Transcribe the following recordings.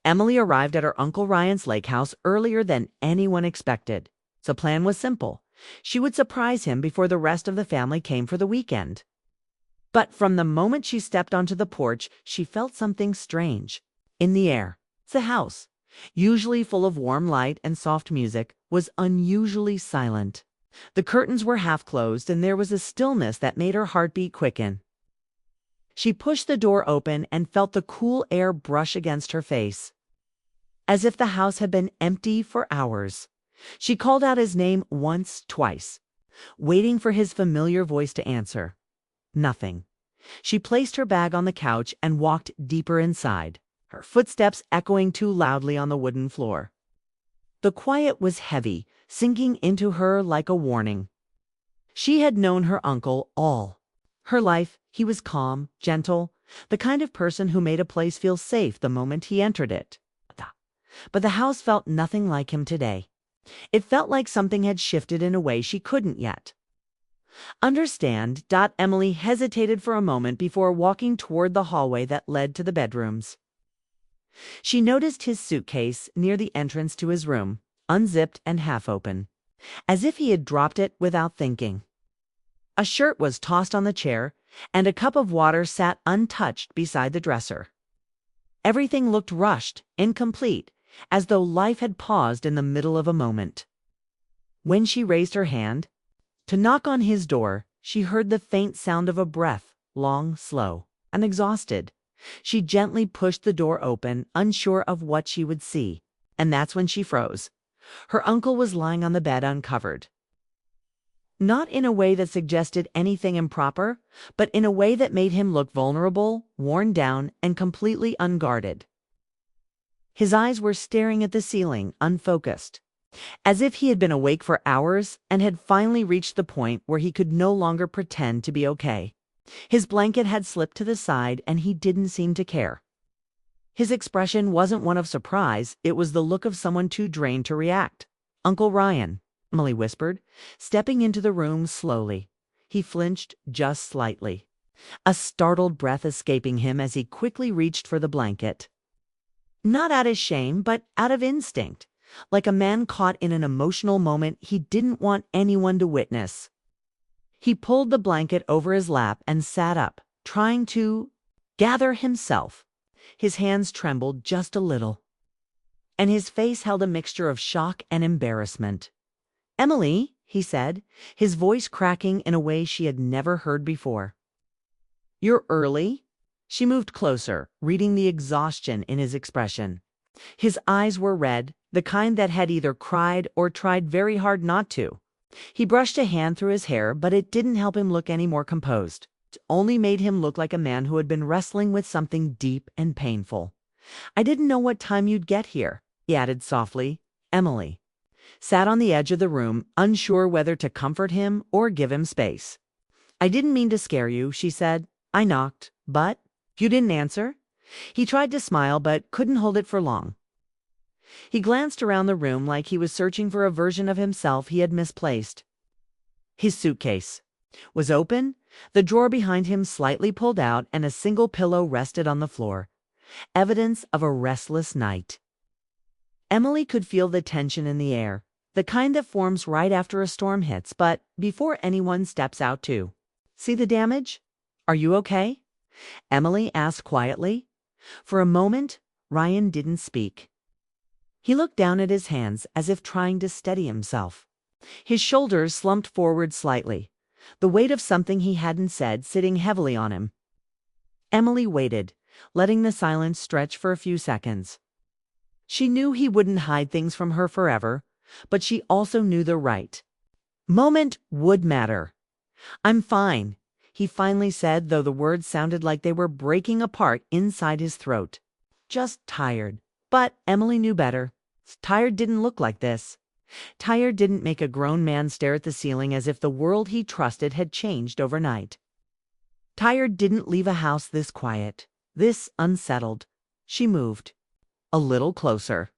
Emily arrived at her Uncle Ryan's lake house earlier than anyone expected. The plan was simple. She would surprise him before the rest of the family came for the weekend. But from the moment she stepped onto the porch, she felt something strange. In the air, the house, usually full of warm light and soft music, was unusually silent. The curtains were half closed, and there was a stillness that made her heartbeat quicken. She pushed the door open and felt the cool air brush against her face, as if the house had been empty for hours. She called out his name once, twice, waiting for his familiar voice to answer. Nothing. She placed her bag on the couch and walked deeper inside, her footsteps echoing too loudly on the wooden floor. The quiet was heavy, sinking into her like a warning. She had known her uncle all her life. He was calm, gentle, the kind of person who made a place feel safe the moment he entered it. But the house felt nothing like him today. It felt like something had shifted in a way she couldn't yet understand. Emily hesitated for a moment before walking toward the hallway that led to the bedrooms. She noticed his suitcase near the entrance to his room, unzipped and half open, as if he had dropped it without thinking. A shirt was tossed on the chair, and a cup of water sat untouched beside the dresser. Everything looked rushed, incomplete, as though life had paused in the middle of a moment. When she raised her hand to knock on his door, she heard the faint sound of a breath, long, slow, and exhausted. She gently pushed the door open, unsure of what she would see, and that's when she froze. Her uncle was lying on the bed uncovered. Not in a way that suggested anything improper, but in a way that made him look vulnerable, worn down, and completely unguarded. His eyes were staring at the ceiling, unfocused, as if he had been awake for hours and had finally reached the point where he could no longer pretend to be okay. His blanket had slipped to the side, and he didn't seem to care. His expression wasn't one of surprise, it was the look of someone too drained to react. "Uncle Ryan," Emily whispered, stepping into the room slowly. He flinched just slightly, a startled breath escaping him as he quickly reached for the blanket. Not out of shame, but out of instinct, like a man caught in an emotional moment he didn't want anyone to witness. He pulled the blanket over his lap and sat up, trying to gather himself. His hands trembled just a little, and his face held a mixture of shock and embarrassment. "Emily," he said, his voice cracking in a way she had never heard before. "You're early?" She moved closer, reading the exhaustion in his expression. His eyes were red, the kind that had either cried or tried very hard not to. He brushed a hand through his hair, but it didn't help him look any more composed. It only made him look like a man who had been wrestling with something deep and painful. "I didn't know what time you'd get here," he added softly. Emily sat on the edge of the room, unsure whether to comfort him or give him space. "I didn't mean to scare you," she said. "I knocked, but you didn't answer." He tried to smile, but couldn't hold it for long. He glanced around the room like he was searching for a version of himself he had misplaced. His suitcase was open, the drawer behind him slightly pulled out, and a single pillow rested on the floor, evidence of a restless night. Emily could feel the tension in the air, the kind that forms right after a storm hits, but before anyone steps out to see the damage. "Are you okay?" Emily asked quietly. For a moment, Ryan didn't speak. He looked down at his hands as if trying to steady himself. His shoulders slumped forward slightly, the weight of something he hadn't said sitting heavily on him. Emily waited, letting the silence stretch for a few seconds. She knew he wouldn't hide things from her forever, but she also knew the right moment would matter. "I'm fine," he finally said, though the words sounded like they were breaking apart inside his throat. "Just tired." But Emily knew better. Tired didn't look like this. Tired didn't make a grown man stare at the ceiling as if the world he trusted had changed overnight. Tired didn't leave a house this quiet, this unsettled. She moved a little closer,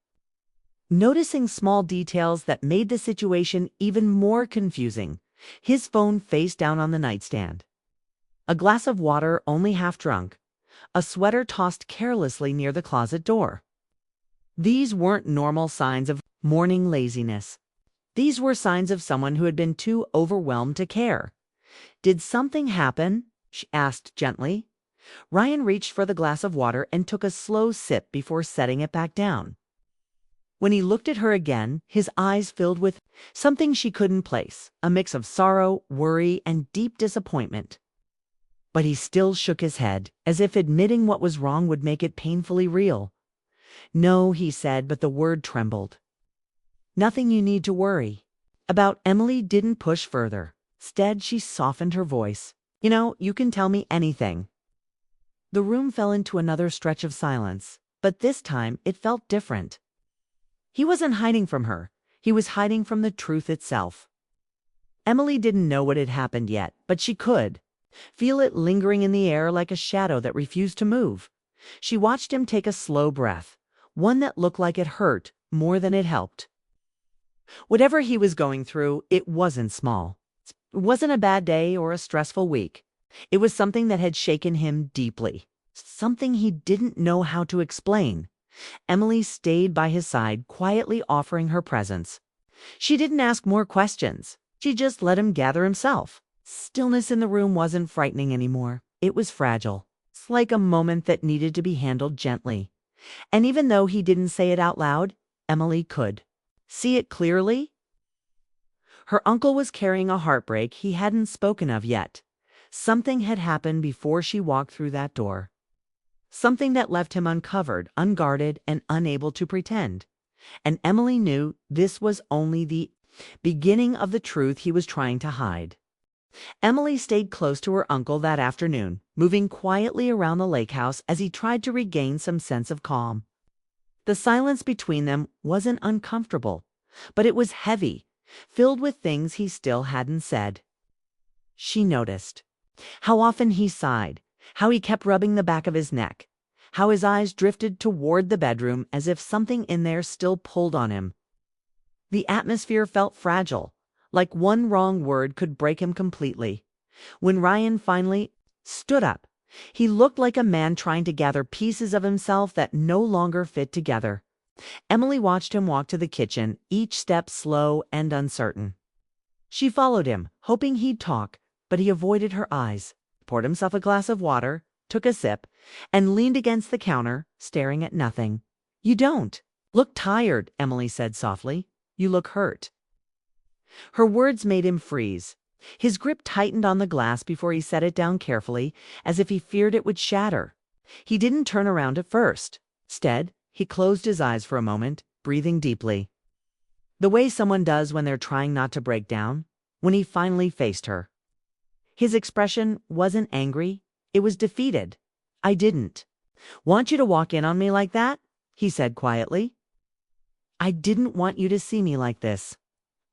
noticing small details that made the situation even more confusing. His phone face down on the nightstand, a glass of water only half drunk, a sweater tossed carelessly near the closet door. These weren't normal signs of morning laziness. These were signs of someone who had been too overwhelmed to care. "Did something happen?" she asked gently. Ryan reached for the glass of water and took a slow sip before setting it back down. When he looked at her again, his eyes filled with something she couldn't place, a mix of sorrow, worry, and deep disappointment. But he still shook his head, as if admitting what was wrong would make it painfully real. "No," he said, but the word trembled. "Nothing you need to worry about." Emily didn't push further. Instead, she softened her voice. You can tell me anything." The room fell into another stretch of silence, but this time it felt different. He wasn't hiding from her. He was hiding from the truth itself. Emily didn't know what had happened yet, but she could feel it lingering in the air like a shadow that refused to move. She watched him take a slow breath, one that looked like it hurt more than it helped. Whatever he was going through, it wasn't small. It wasn't a bad day or a stressful week. It was something that had shaken him deeply, something he didn't know how to explain. Emily stayed by his side, quietly offering her presence. She didn't ask more questions. She just let him gather himself. Stillness in the room wasn't frightening anymore. It was fragile. It's like a moment that needed to be handled gently. And even though he didn't say it out loud, Emily could see it clearly. Her uncle was carrying a heartbreak he hadn't spoken of yet. Something had happened before she walked through that door. Something that left him uncovered, unguarded, and unable to pretend. And Emily knew this was only the beginning of the truth he was trying to hide. Emily stayed close to her uncle that afternoon, moving quietly around the lake house as he tried to regain some sense of calm. The silence between them wasn't uncomfortable, but it was heavy, filled with things he still hadn't said. She noticed how often he sighed, how he kept rubbing the back of his neck, how his eyes drifted toward the bedroom as if something in there still pulled on him. The atmosphere felt fragile, like one wrong word could break him completely. When Ryan finally stood up, he looked like a man trying to gather pieces of himself that no longer fit together. Emily watched him walk to the kitchen, each step slow and uncertain. She followed him, hoping he'd talk, but he avoided her eyes, poured himself a glass of water, took a sip, and leaned against the counter, staring at nothing. "You don't look tired," Emily said softly. "You look hurt." Her words made him freeze. His grip tightened on the glass before he set it down carefully, as if he feared it would shatter. He didn't turn around at first. Instead, he closed his eyes for a moment, breathing deeply. The way someone does when they're trying not to break down. When he finally faced her, his expression wasn't angry, it was defeated. "I didn't want you to walk in on me like that," he said quietly. "I didn't want you to see me like this."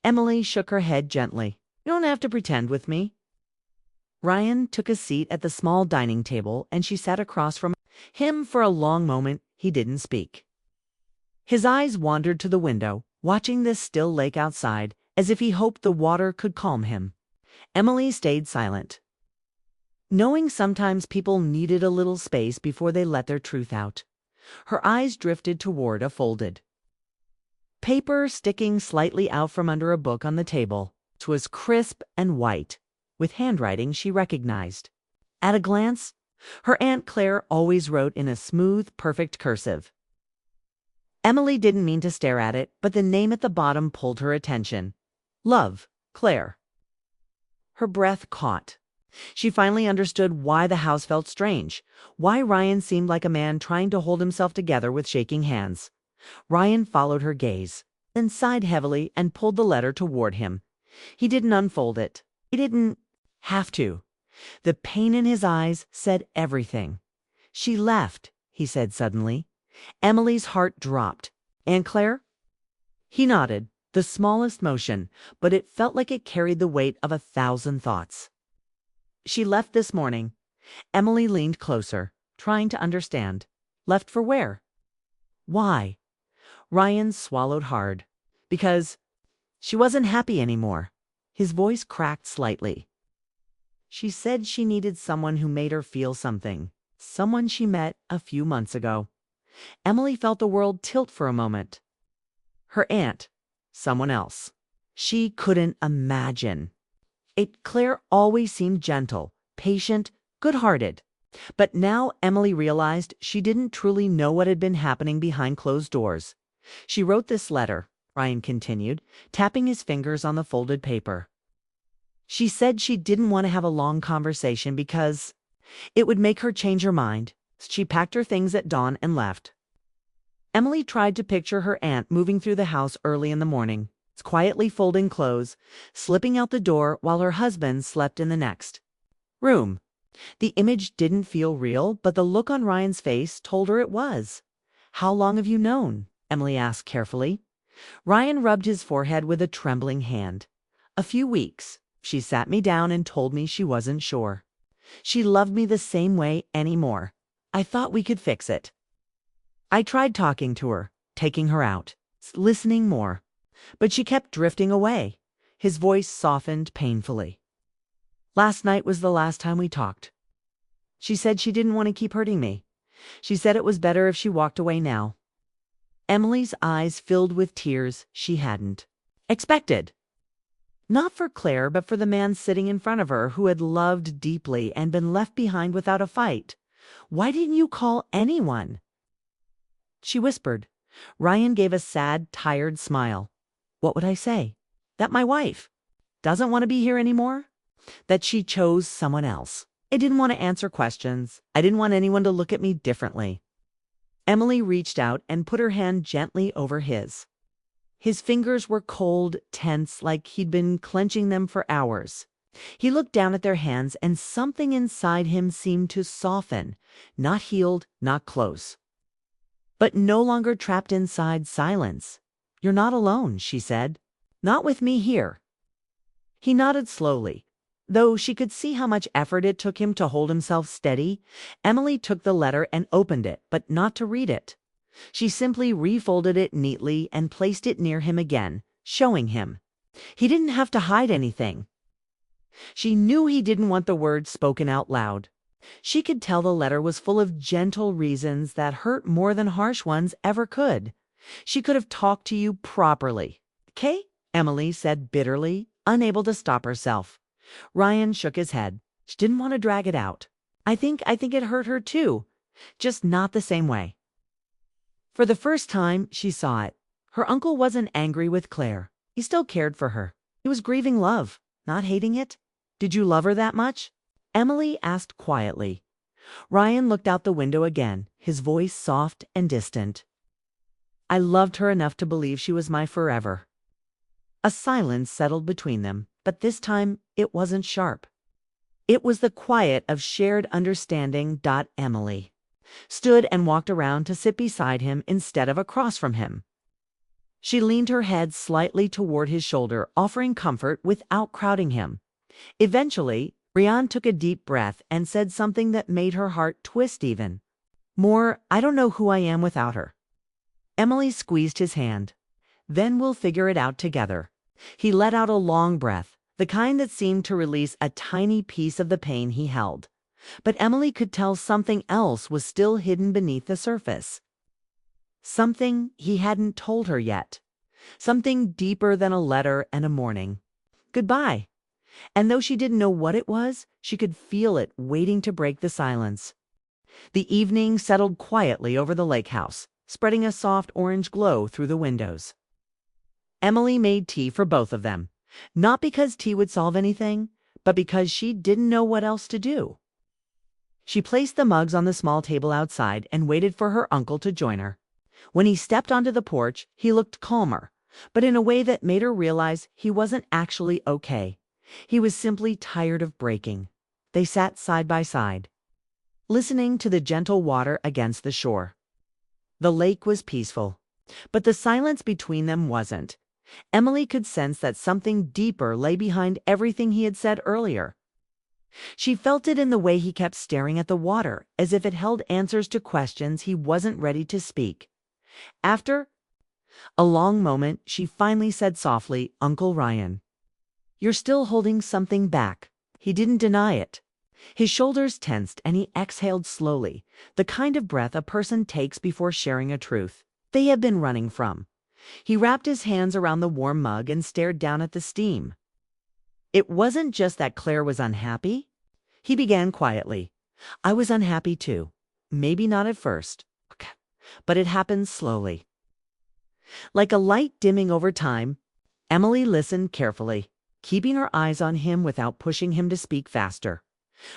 Emily shook her head gently. "You don't have to pretend with me." Ryan took a seat at the small dining table, and she sat across from him. For a long moment, he didn't speak. His eyes wandered to the window, watching this still lake outside, as if he hoped the water could calm him. Emily stayed silent, knowing sometimes people needed a little space before they let their truth out. Her eyes drifted toward a folded paper sticking slightly out from under a book on the table. It was crisp and white, with handwriting she recognized. At a glance, her Aunt Claire always wrote in a smooth, perfect cursive. Emily didn't mean to stare at it, but the name at the bottom pulled her attention. Love, Claire. Her breath caught. She finally understood why the house felt strange, why Ryan seemed like a man trying to hold himself together with shaking hands. Ryan followed her gaze, then sighed heavily and pulled the letter toward him. He didn't unfold it. He didn't have to. The pain in his eyes said everything. "She left," he said suddenly. Emily's heart dropped. "Aunt Claire?" He nodded, the smallest motion, but it felt like it carried the weight of 1,000 thoughts. "She left this morning." Emily leaned closer, trying to understand. "Left for where? Why?" Ryan swallowed hard. "Because she wasn't happy anymore." His voice cracked slightly. "She said she needed someone who made her feel something. Someone she met a few months ago. Emily felt the world tilt for a moment. Her aunt. Someone else. She couldn't imagine. Claire always seemed gentle, patient, good-hearted. But now Emily realized she didn't truly know what had been happening behind closed doors. She wrote this letter, Ryan continued, tapping his fingers on the folded paper. She said she didn't want to have a long conversation because it would make her change her mind. She packed her things at dawn and left. Emily tried to picture her aunt moving through the house early in the morning, quietly folding clothes, slipping out the door while her husband slept in the next room. The image didn't feel real, but the look on Ryan's face told her it was. "How long have you known?" Emily asked carefully. Ryan rubbed his forehead with a trembling hand. "A few weeks. She sat me down and told me she wasn't sure. She loved me the same way anymore. I thought we could fix it. I tried talking to her, taking her out, listening more. But she kept drifting away." His voice softened painfully. "Last night was the last time we talked. She said she didn't want to keep hurting me. She said it was better if she walked away now." Emily's eyes filled with tears she hadn't expected. Not for Claire, but for the man sitting in front of her who had loved deeply and been left behind without a fight. "Why didn't you call anyone?" she whispered. Ryan gave a sad, tired smile. "What would I say? That my wife doesn't want to be here anymore? That she chose someone else? I didn't want to answer questions. I didn't want anyone to look at me differently." Emily reached out and put her hand gently over his. His fingers were cold, tense, like he'd been clenching them for hours. He looked down at their hands, and something inside him seemed to soften, not healed, not close, but no longer trapped inside silence. "You're not alone," she said. "Not with me here." He nodded slowly. Though she could see how much effort it took him to hold himself steady, Emily took the letter and opened it, but not to read it. She simply refolded it neatly and placed it near him again, showing him. He didn't have to hide anything. She knew he didn't want the words spoken out loud. She could tell the letter was full of gentle reasons that hurt more than harsh ones ever could. "She could have talked to you properly." "Okay?" Emily said bitterly, unable to stop herself. Ryan shook his head. She didn't want to drag it out. I think it hurt her too. Just not the same way." For the first time, she saw it. Her uncle wasn't angry with Claire. He still cared for her. He was grieving love, not hating it. "Did you love her that much?" Emily asked quietly. Ryan looked out the window again, his voice soft and distant. "I loved her enough to believe she was my forever." A silence settled between them, but this time it wasn't sharp. It was the quiet of shared understanding. Emily stood and walked around to sit beside him instead of across from him. She leaned her head slightly toward his shoulder, offering comfort without crowding him. Eventually, Ryan took a deep breath and said something that made her heart twist even more. "I don't know who I am without her." Emily squeezed his hand. "Then we'll figure it out together." He let out a long breath, the kind that seemed to release a tiny piece of the pain he held. But Emily could tell something else was still hidden beneath the surface. Something he hadn't told her yet. Something deeper than a letter and a morning. Goodbye. And though she didn't know what it was, she could feel it waiting to break the silence. The evening settled quietly over the lake house, spreading a soft orange glow through the windows. Emily made tea for both of them, not because tea would solve anything, but because she didn't know what else to do. She placed the mugs on the small table outside and waited for her uncle to join her. When he stepped onto the porch, he looked calmer, but in a way that made her realize he wasn't actually okay. He was simply tired of breaking. They sat side by side, listening to the gentle water against the shore. The lake was peaceful, but the silence between them wasn't. Emily could sense that something deeper lay behind everything he had said earlier. She felt it in the way he kept staring at the water, as if it held answers to questions he wasn't ready to speak. After a long moment, she finally said softly, "Uncle Ryan, you're still holding something back." He didn't deny it. His shoulders tensed and he exhaled slowly, the kind of breath a person takes before sharing a truth they have been running from. He wrapped his hands around the warm mug and stared down at the steam. It wasn't just that Claire was unhappy. He began quietly. I was unhappy too. Maybe not at first, but it happened slowly. Like a light dimming over time, Emily listened carefully, keeping her eyes on him without pushing him to speak faster.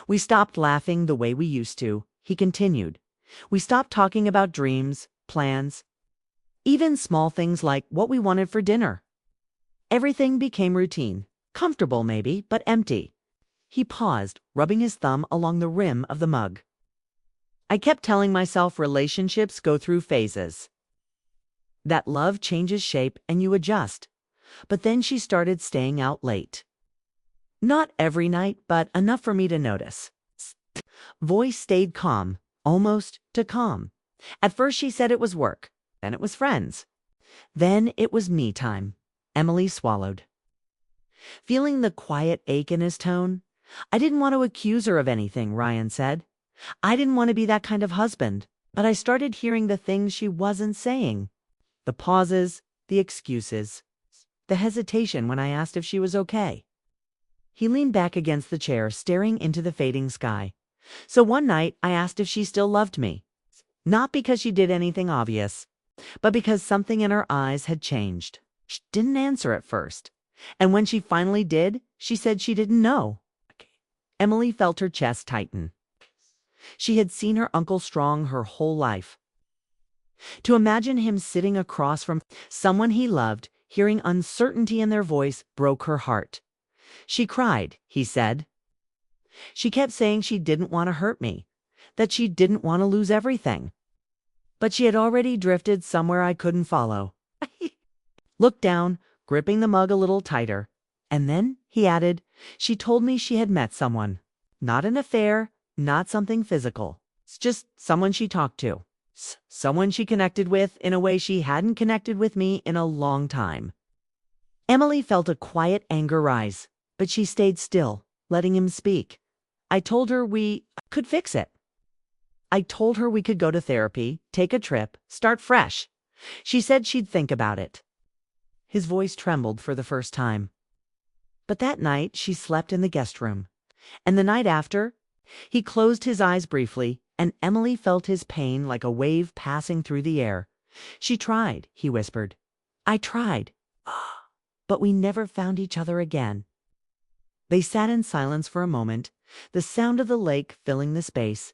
We stopped laughing the way we used to, he continued. We stopped talking about dreams, plans, even small things like what we wanted for dinner. Everything became routine, comfortable maybe, but empty. He paused, rubbing his thumb along the rim of the mug. I kept telling myself relationships go through phases. That love changes shape and you adjust. But then she started staying out late. Not every night, but enough for me to notice. Voice stayed calm, almost too calm. At first she said it was work, then it was friends. Then it was me time. Emily swallowed. Feeling the quiet ache in his tone, I didn't want to accuse her of anything, Ryan said. I didn't want to be that kind of husband, but I started hearing the things she wasn't saying. The pauses, the excuses, the hesitation when I asked if she was okay. He leaned back against the chair, staring into the fading sky. So one night I asked if she still loved me. Not because she did anything obvious, but because something in her eyes had changed. She didn't answer at first. And when she finally did, she said she didn't know. Emily felt her chest tighten. She had seen her Uncle strong her whole life. To imagine him sitting across from someone he loved, hearing uncertainty in their voice, broke her heart. She cried, he said. She kept saying she didn't want to hurt me, that she didn't want to lose everything. But she had already drifted somewhere I couldn't follow. Looked down, gripping the mug a little tighter. And then, he added, she told me she had met someone. Not an affair, not something physical. It's just someone she talked to. Someone she connected with in a way she hadn't connected with me in a long time. Emily felt a quiet anger rise, but she stayed still, letting him speak. I told her we could fix it. I told her we could go to therapy, take a trip, start fresh. She said she'd think about it. His voice trembled for the first time. But that night she slept in the guest room. And the night after, he closed his eyes briefly, and Emily felt his pain like a wave passing through the air. She tried, he whispered. I tried. But we never found each other again. They sat in silence for a moment, the sound of the lake filling the space.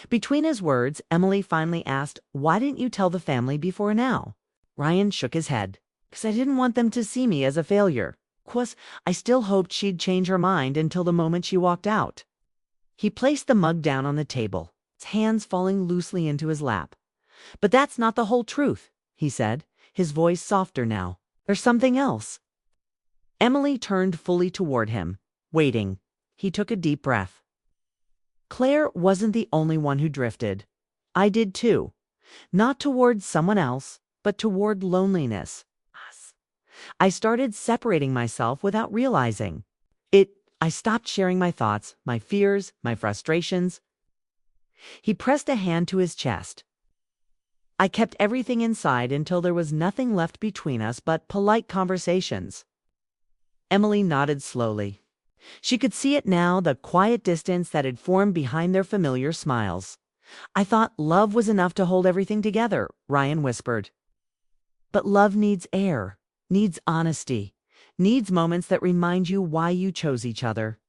Between his words, Emily finally asked, why didn't you tell the family before now? Ryan shook his head. Because I didn't want them to see me as a failure. 'Cause I still hoped she'd change her mind until the moment she walked out. He placed the mug down on the table, his hands falling loosely into his lap. But that's not the whole truth, he said, his voice softer now. There's something else. Emily turned fully toward him, waiting. He took a deep breath. Claire wasn't the only one who drifted. I did too. Not toward someone else, but toward loneliness. I started separating myself without realizing it. I stopped sharing my thoughts, my fears, my frustrations. He pressed a hand to his chest. I kept everything inside until there was nothing left between us but polite conversations. Emily nodded slowly. She could see it now, the quiet distance that had formed behind their familiar smiles. I thought love was enough to hold everything together, Ryan whispered. But love needs air. Needs honesty, needs moments that remind you why you chose each other.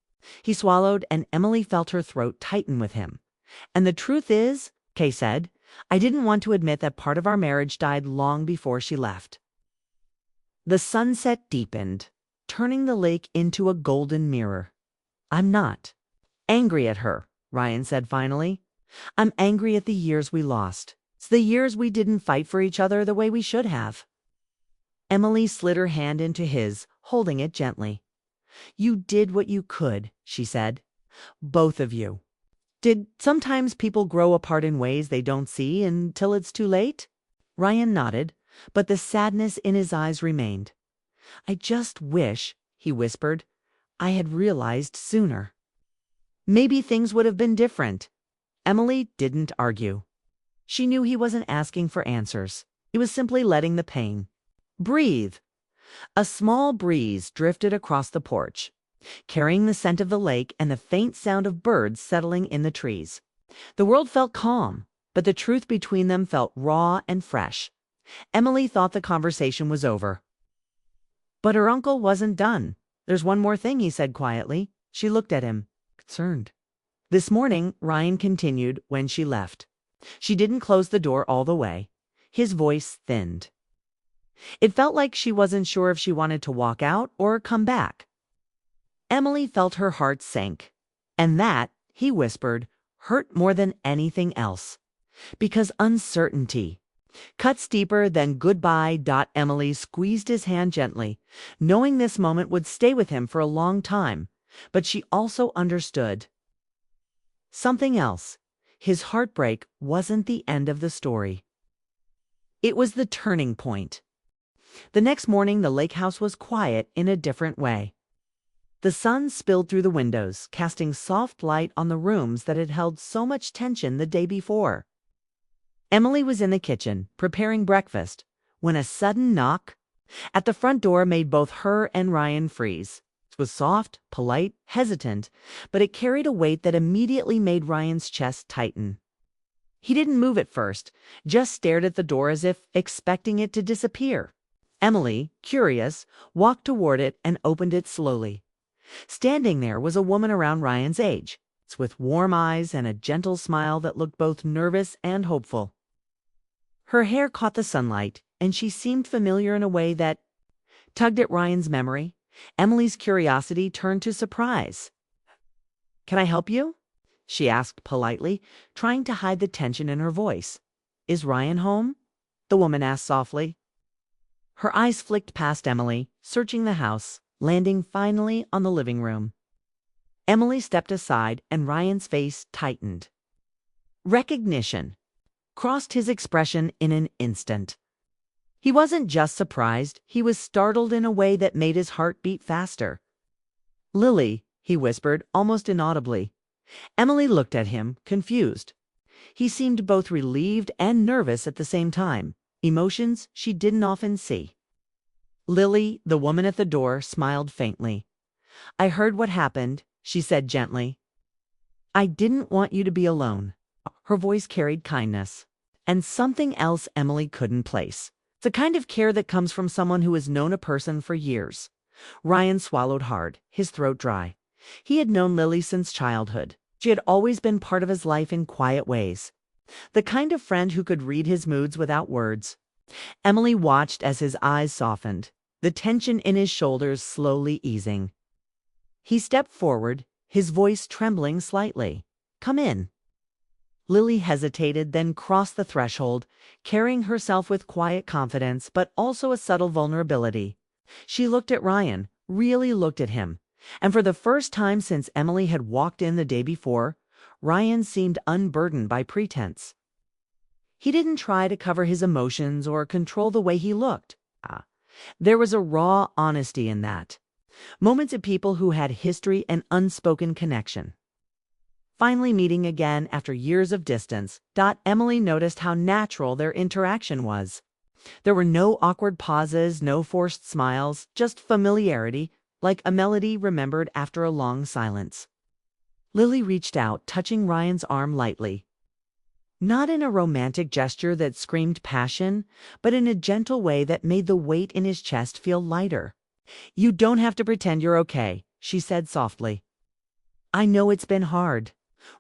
He swallowed, and Emily felt her throat tighten with him. And the truth is, Kay said, I didn't want to admit that part of our marriage died long before she left. The sunset deepened, turning the lake into a golden mirror. I'm not angry at her, Ryan said finally. I'm angry at the years we lost. It's the years we didn't fight for each other the way we should have. Emily slid her hand into his, holding it gently. You did what you could, she said. Both of you. Did sometimes people grow apart in ways they don't see until it's too late? Ryan nodded, but the sadness in his eyes remained. I just wish, he whispered, I had realized sooner. maybe things would have been different. Emily didn't argue. She knew he wasn't asking for answers. He was simply letting the pain breathe. A small breeze drifted across the porch, carrying the scent of the lake and the faint sound of birds settling in the trees. The world felt calm, but the truth between them felt raw and fresh. Emily thought the conversation was over. But her uncle wasn't done. "There's one more thing," he said quietly. She looked at him, concerned. "This morning," Ryan continued when she left. She didn't close the door all the way. His voice thinned. It felt like she wasn't sure if she wanted to walk out or come back. Emily felt her heart sink. And that, he whispered, hurt more than anything else. Because uncertainty cuts deeper than goodbye. Emily squeezed his hand gently, knowing this moment would stay with him for a long time. But she also understood something else. His heartbreak wasn't the end of the story. It was the turning point. The next morning, the lake house was quiet in a different way. The sun spilled through the windows, casting soft light on the rooms that had held so much tension the day before. Emily was in the kitchen, preparing breakfast, when a sudden knock at the front door made both her and Ryan freeze. It was soft, polite, hesitant, but it carried a weight that immediately made Ryan's chest tighten. He didn't move at first, just stared at the door as if expecting it to disappear. Emily, curious, walked toward it and opened it slowly. Standing there was a woman around Ryan's age, with warm eyes and a gentle smile that looked both nervous and hopeful. Her hair caught the sunlight, and she seemed familiar in a way that tugged at Ryan's memory. Emily's curiosity turned to surprise. "Can I help you?" she asked politely, trying to hide the tension in her voice. "Is Ryan home?" the woman asked softly. Her eyes flicked past Emily, searching the house, landing finally on the living room. Emily stepped aside, and Ryan's face tightened. Recognition crossed his expression in an instant. He wasn't just surprised, he was startled in a way that made his heart beat faster. "Lily," he whispered, almost inaudibly. Emily looked at him, confused. He seemed both relieved and nervous at the same time, emotions she didn't often see. Lily, the woman at the door, smiled faintly. "I heard what happened," she said gently. "I didn't want you to be alone." Her voice carried kindness, and something else Emily couldn't place. The kind of care that comes from someone who has known a person for years. Ryan swallowed hard, his throat dry. He had known Lily since childhood. She had always been part of his life in quiet ways. The kind of friend who could read his moods without words. Emily watched as his eyes softened, the tension in his shoulders slowly easing. He stepped forward, his voice trembling slightly. "Come in." Lily hesitated, then crossed the threshold, carrying herself with quiet confidence, but also a subtle vulnerability. She looked at Ryan, really looked at him, and for the first time since Emily had walked in the day before, Ryan seemed unburdened by pretense. He didn't try to cover his emotions or control the way he looked. There was a raw honesty in that. Moments of people who had history and unspoken connection. Finally meeting again after years of distance, Emily noticed how natural their interaction was. There were no awkward pauses, no forced smiles, just familiarity, like a melody remembered after a long silence. Lily reached out, touching Ryan's arm lightly. Not in a romantic gesture that screamed passion, but in a gentle way that made the weight in his chest feel lighter. "You don't have to pretend you're okay," she said softly. "I know it's been hard."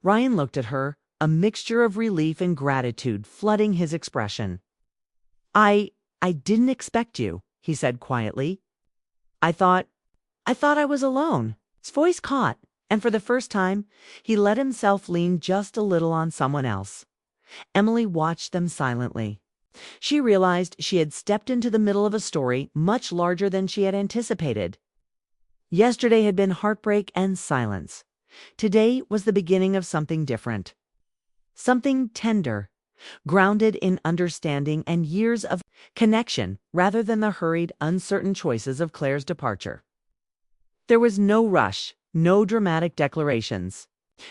Ryan looked at her, a mixture of relief and gratitude flooding his expression. I didn't expect you," he said quietly. I thought I was alone." His voice caught, and for the first time, he let himself lean just a little on someone else. Emily watched them silently. She realized she had stepped into the middle of a story much larger than she had anticipated. Yesterday had been heartbreak and silence. Today was the beginning of something different. Something tender, grounded in understanding and years of connection rather than the hurried, uncertain choices of Claire's departure. There was no rush, no dramatic declarations.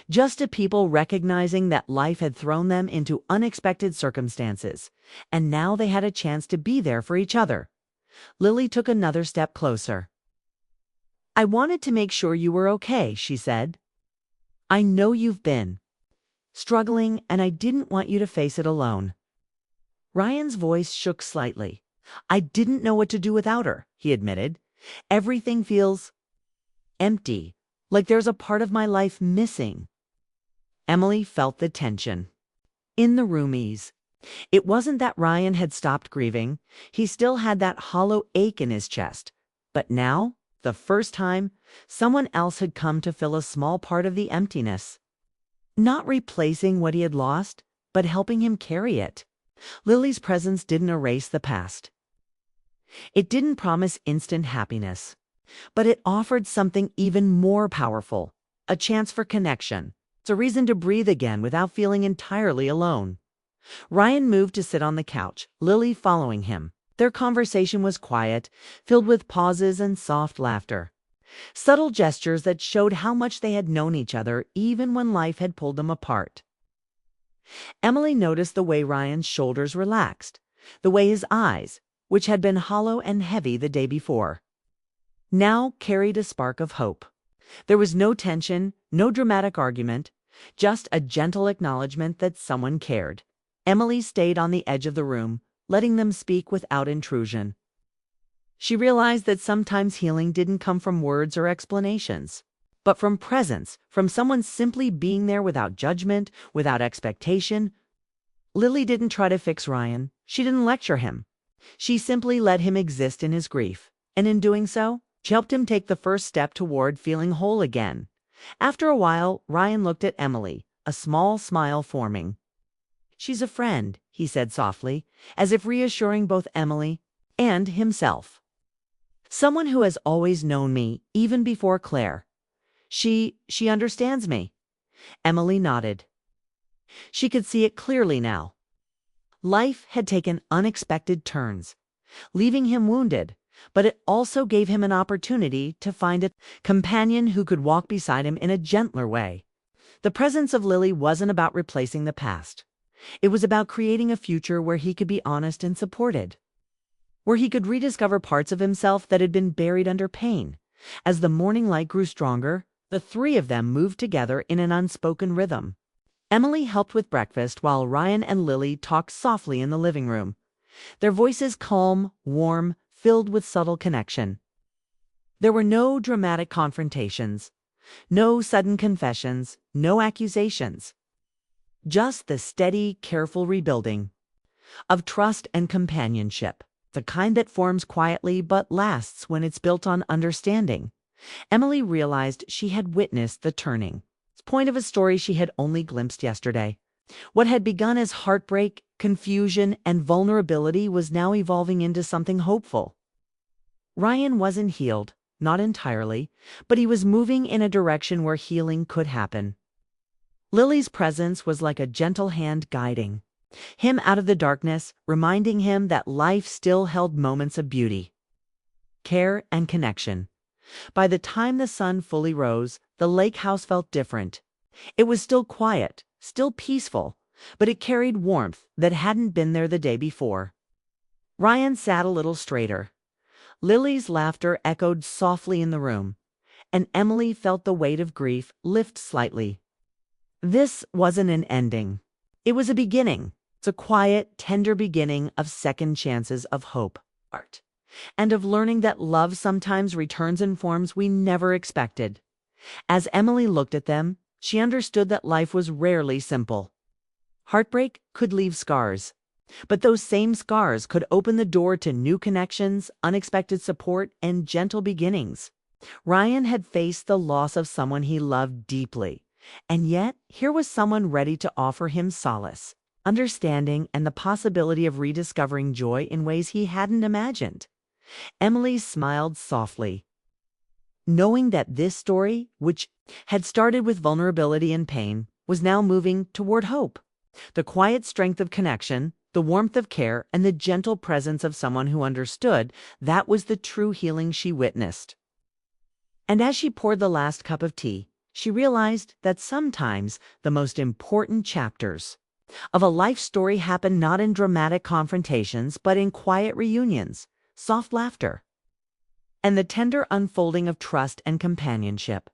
just to people recognizing that life had thrown them into unexpected circumstances, and now they had a chance to be there for each other. Lily took another step closer. "I wanted to make sure you were okay," she said. "I know you've been struggling, and I didn't want you to face it alone." Ryan's voice shook slightly. "I didn't know what to do without her," he admitted. "Everything feels empty, like there's a part of my life missing." Emily felt the tension in the roomies. It wasn't that Ryan had stopped grieving. He still had that hollow ache in his chest. But now, the first time, someone else had come to fill a small part of the emptiness. Not replacing what he had lost, but helping him carry it. Lily's presence didn't erase the past. It didn't promise instant happiness, but it offered something even more powerful, a chance for connection. It's a reason to breathe again without feeling entirely alone. Ryan moved to sit on the couch, Lily following him. Their conversation was quiet, filled with pauses and soft laughter. Subtle gestures that showed how much they had known each other even when life had pulled them apart. Emily noticed the way Ryan's shoulders relaxed, the way his eyes, which had been hollow and heavy the day before, now carried a spark of hope. There was no tension, no dramatic argument, just a gentle acknowledgement that someone cared. Emily stayed on the edge of the room, letting them speak without intrusion. She realized that sometimes healing didn't come from words or explanations, but from presence, from someone simply being there without judgment, without expectation. Lily didn't try to fix Ryan. She didn't lecture him. She simply let him exist in his grief, and in doing so, she helped him take the first step toward feeling whole again. After a while, Ryan looked at Emily, a small smile forming. "She's a friend," he said softly, as if reassuring both Emily and himself. "Someone who has always known me, even before Claire. She understands me." Emily nodded. She could see it clearly now. Life had taken unexpected turns, leaving him wounded, but it also gave him an opportunity to find a companion who could walk beside him in a gentler way. The presence of Lily wasn't about replacing the past. It was about creating a future where he could be honest and supported, where he could rediscover parts of himself that had been buried under pain. As the morning light grew stronger, the three of them moved together in an unspoken rhythm. Emily helped with breakfast while Ryan and Lily talked softly in the living room, their voices calm, warm, filled with subtle connection. There were no dramatic confrontations, no sudden confessions, no accusations. Just the steady, careful rebuilding of trust and companionship, the kind that forms quietly but lasts when it's built on understanding. Emily realized she had witnessed the turning point of a story she had only glimpsed yesterday. What had begun as heartbreak, confusion, and vulnerability was now evolving into something hopeful. Ryan wasn't healed, not entirely, but he was moving in a direction where healing could happen. Lily's presence was like a gentle hand guiding him out of the darkness, reminding him that life still held moments of beauty, care, and connection. By the time the sun fully rose, the lake house felt different. It was still quiet, still peaceful, but it carried warmth that hadn't been there the day before. Ryan sat a little straighter. Lily's laughter echoed softly in the room, and Emily felt the weight of grief lift slightly. This wasn't an ending. It was a beginning. It's a quiet, tender beginning of second chances of hope, art, and of learning that love sometimes returns in forms we never expected. As Emily looked at them, she understood that life was rarely simple. Heartbreak could leave scars, but those same scars could open the door to new connections, unexpected support, and gentle beginnings. Ryan had faced the loss of someone he loved deeply, and yet here was someone ready to offer him solace, understanding, and the possibility of rediscovering joy in ways he hadn't imagined. Emily smiled softly, knowing that this story, which had started with vulnerability and pain, was now moving toward hope. The quiet strength of connection, the warmth of care, and the gentle presence of someone who understood, that was the true healing she witnessed. And as she poured the last cup of tea, She realized that sometimes the most important chapters of a life story happen not in dramatic confrontations, but in quiet reunions, soft laughter, and the tender unfolding of trust and companionship.